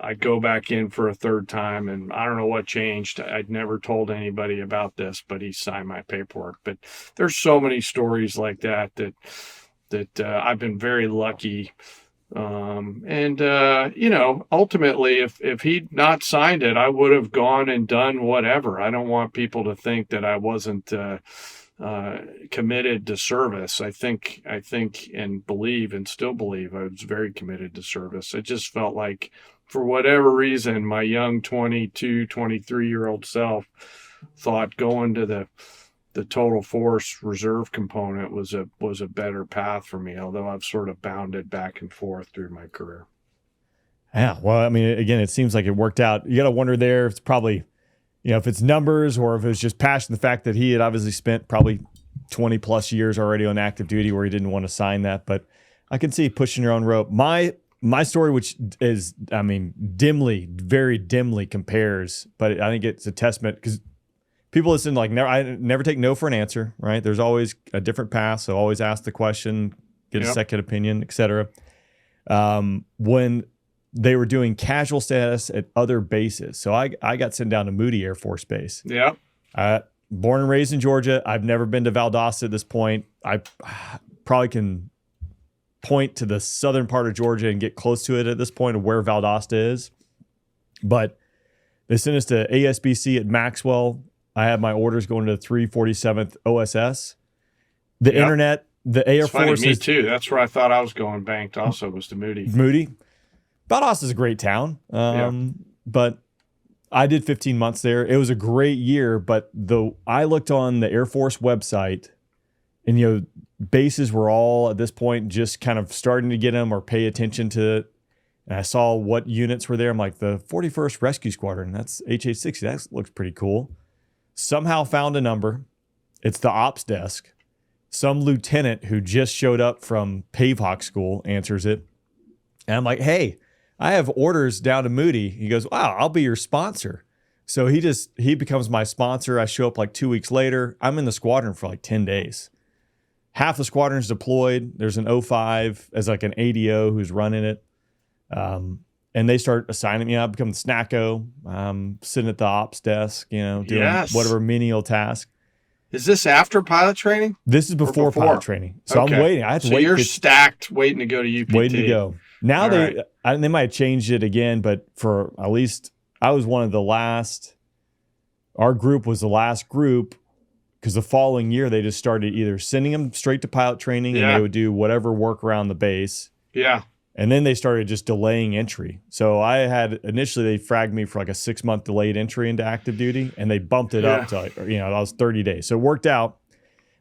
I go back in for a third time, and I don't know what changed. I'd never told anybody about this, but he signed my paperwork. But there's so many stories like that I've been very lucky. Ultimately, if he'd not signed it, I would have gone and done whatever. I don't want people to think that I wasn't committed to service. I think, and believe, and still believe I was very committed to service. It just felt like, for whatever reason, my young 22, 23-year-old self thought going to the total force reserve component was a better path for me, although I've sort of bounded back and forth through my career. Yeah. Well, I mean, again, it seems like it worked out. You got to wonder there if it's probably, if it's numbers or if it's just passion, the fact that he had obviously spent probably 20 plus years already on active duty where he didn't want to sign that. But I can see pushing your own rope. My story, which is, very dimly compares, but I think it's a testament because people listen, I never take no for an answer, right? There's always a different path. So always ask the question, get a second opinion, et cetera. When they were doing casual status at other bases. So I got sent down to Moody Air Force Base. Yeah. Born and raised in Georgia. I've never been to Valdosta at this point. I probably can point to the southern part of Georgia and get close to it at this point of where Valdosta is. But they sent us to ASBC at Maxwell. I had my orders going to the 347th OSS. The internet, the Air Force. Me too. That's where I thought I was going banked also, was to Moody. Valdosta is a great town. But I did 15 months there. It was a great year, but I looked on the Air Force website and, bases were all at this point just kind of starting to get them or pay attention to it. And I saw what units were there. I'm like, the 41st Rescue Squadron, that's HA-60. That looks pretty cool. Somehow found a number. It's the ops desk. Some lieutenant who just showed up from Pavehawk School answers it. And I'm like, hey, I have orders down to Moody. He goes, wow, I'll be your sponsor. So he becomes my sponsor. I show up like 2 weeks later. I'm in the squadron for like 10 days. Half the squadron's deployed. There's an O5 as like an ADO who's running it. And they start assigning me. I become the snacko, sitting at the ops desk, doing whatever menial task. Is this after pilot training? This is before pilot training. So okay. I'm waiting. I have to wait. So you're stacked waiting to go to UPT. Waiting to go. Now they might have changed it again, but for at least I was one of the last. Our group was the last group because the following year they just started either sending them straight to pilot training and they would do whatever work around the base. Yeah. And then they started just delaying entry. So I had initially they fragged me for like a 6-month delayed entry into active duty, and they bumped it up to that was 30 days. So it worked out.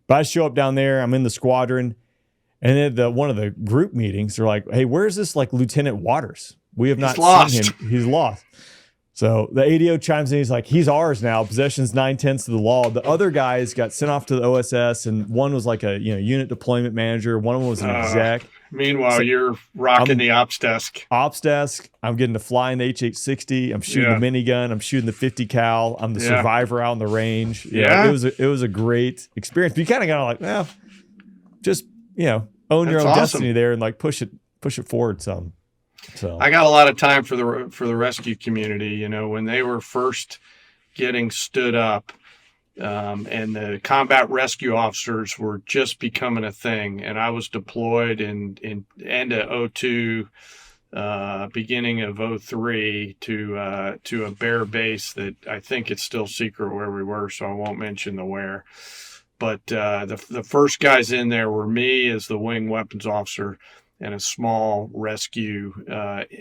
But I show up down there, I'm in the squadron, and then one of the group meetings, they're like, "Hey, where's this like Lieutenant Waters? We have not seen him. He's lost." So the ADO chimes in. He's like, "He's ours now. Possession's 9/10 of the law." The other guys got sent off to the OSS, and one was like a unit deployment manager. One of them was an exec. Meanwhile, you're rocking the ops desk. Ops desk. I'm getting to fly in the HH-60. I'm shooting the minigun. I'm shooting the 50 cal. I'm the survivor out on the range. It was a great experience. But you kind of got to like, just own your own destiny there and like push it forward some. So I got a lot of time for the rescue community. When they were first getting stood up, and the combat rescue officers were just becoming a thing, and I was deployed in end of 02, beginning of 03 to a bear base that I think it's still secret where we were, so I won't mention the where. But the first guys in there were me as the wing weapons officer and a small rescue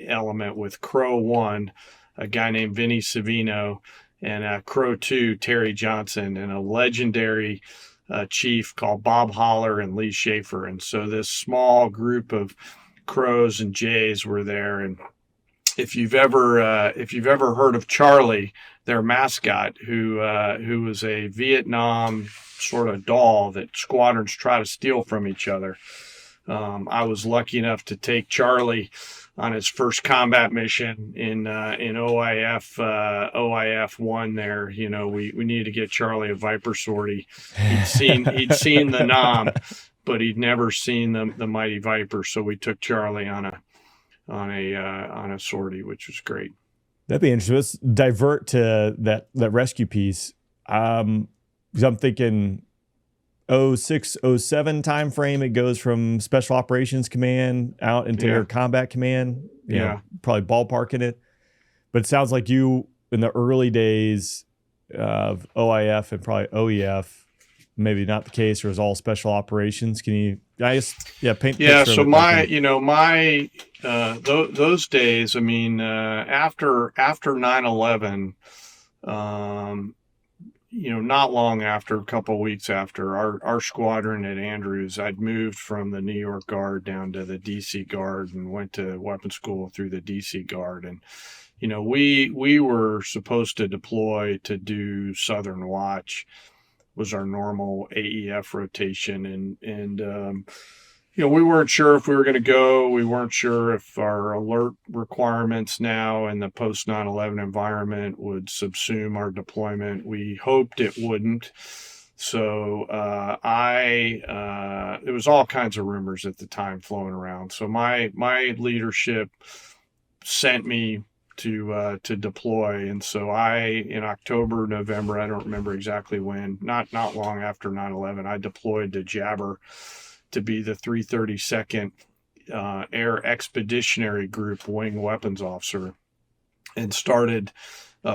element with Crow 1, a guy named Vinny Savino, and Crow 2, Terry Johnson, and a legendary chief called Bob Holler and Lee Schaefer. And so this small group of Crows and Jays were there. And if you've ever heard of Charlie, their mascot, who was a Vietnam sort of doll that squadrons try to steal from each other, I was lucky enough to take Charlie on his first combat mission in OIF 1 there. We needed to get Charlie a Viper sortie. He'd seen the Nam, but he'd never seen the mighty Viper. So we took Charlie on on a sortie, which was great. That'd be interesting. Let's divert to that rescue piece. 'Cause I'm thinking 06, 07 time frame. It goes from Special Operations Command out into Air Combat Command. You know, probably ballparking it. But it sounds like you in the early days of OIF and probably OEF, maybe not the case, or is all Special Operations. Can you, I guess, paint? So those days, I mean, after 9/11, not long after, a couple of weeks after, our squadron at Andrews, I'd moved from the New York Guard down to the DC Guard and went to weapons school through the DC Guard. And, we were supposed to deploy to do Southern Watch, was our normal AEF rotation. And we weren't sure if we were going to go. We weren't sure if our alert requirements now in the post 9/11 environment would subsume our deployment. We hoped it wouldn't. So there was all kinds of rumors at the time flowing around. So my leadership sent me to deploy. And so in October, November, I don't remember exactly when, not long after 9/11, I deployed to Jabber to be the 332nd Air Expeditionary Group Wing Weapons Officer, and started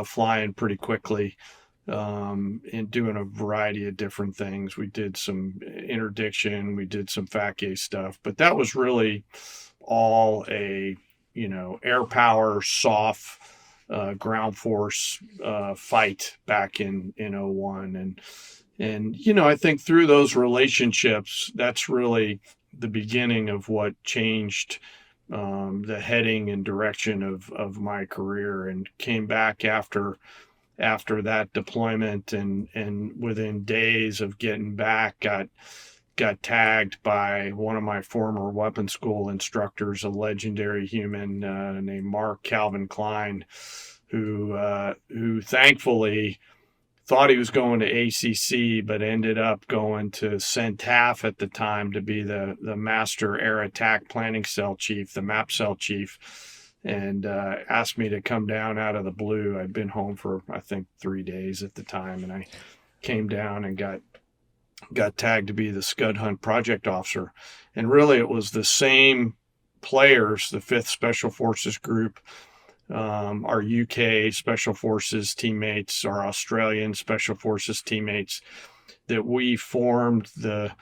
flying pretty quickly and doing a variety of different things. We did some interdiction, we did some FACA stuff, but that was really all a air power, soft ground force fight back in 01. And I think through those relationships, that's really the beginning of what changed the heading and direction of my career, and came back after that deployment, and within days of getting back, got tagged by one of my former weapons school instructors, a legendary human named Mark Calvin Klein, who thankfully thought he was going to ACC, but ended up going to CENTAF at the time to be the Master Air Attack Planning Cell Chief, the MAP Cell Chief, and asked me to come down out of the blue. I'd been home for, I think, 3 days at the time, and I came down and got tagged to be the SCUD Hunt Project Officer. And really it was the same players, the 5th Special Forces Group, our UK Special Forces teammates, our Australian Special Forces teammates, that we formed the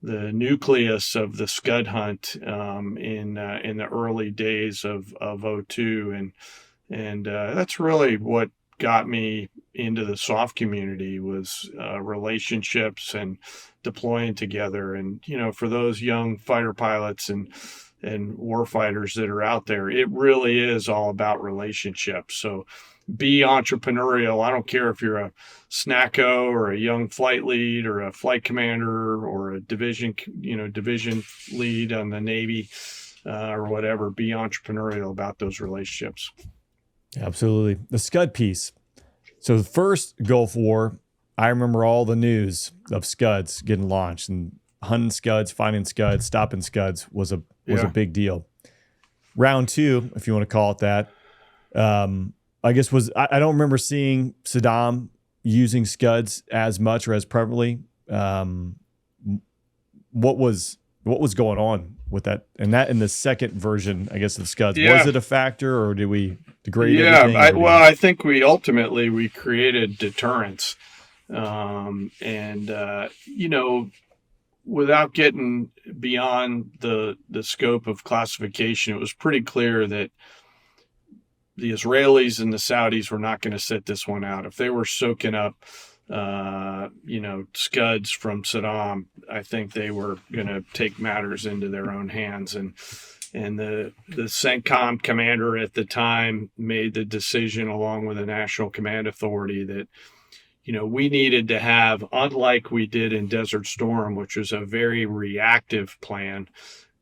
nucleus of the SCUD Hunt in the early days of 02. And that's really what got me into the soft community, was relationships and deploying together. And for those young fighter pilots and warfighters that are out there, it really is all about relationships. So be entrepreneurial. I don't care if you're a SNACO or a young flight lead or a flight commander or a division lead on the Navy or whatever. Be entrepreneurial about those relationships. Absolutely. The SCUD piece. So the first Gulf War, I remember all the news of SCUDs getting launched, and hunting SCUDs, finding SCUDs, stopping SCUDs was a big deal. Round 2, if you want to call it that, I guess I don't remember seeing Saddam using SCUDs as much or as prevalently. What was going on with that? And that in the second version, I guess, of SCUDs, was it a factor, or did we degrade everything? I think we ultimately created deterrence, without getting beyond the scope of classification, it was pretty clear that the Israelis and the Saudis were not going to sit this one out. If they were soaking up, SCUDs from Saddam, I think they were going to take matters into their own hands. And the CENTCOM commander at the time made the decision, along with the National Command Authority, that we needed to have, unlike we did in Desert Storm, which was a very reactive plan,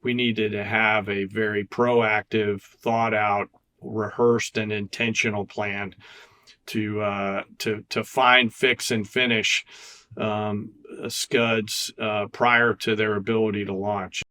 we needed to have a very proactive, thought out, rehearsed, and intentional plan to find, fix, and finish SCUDs prior to their ability to launch.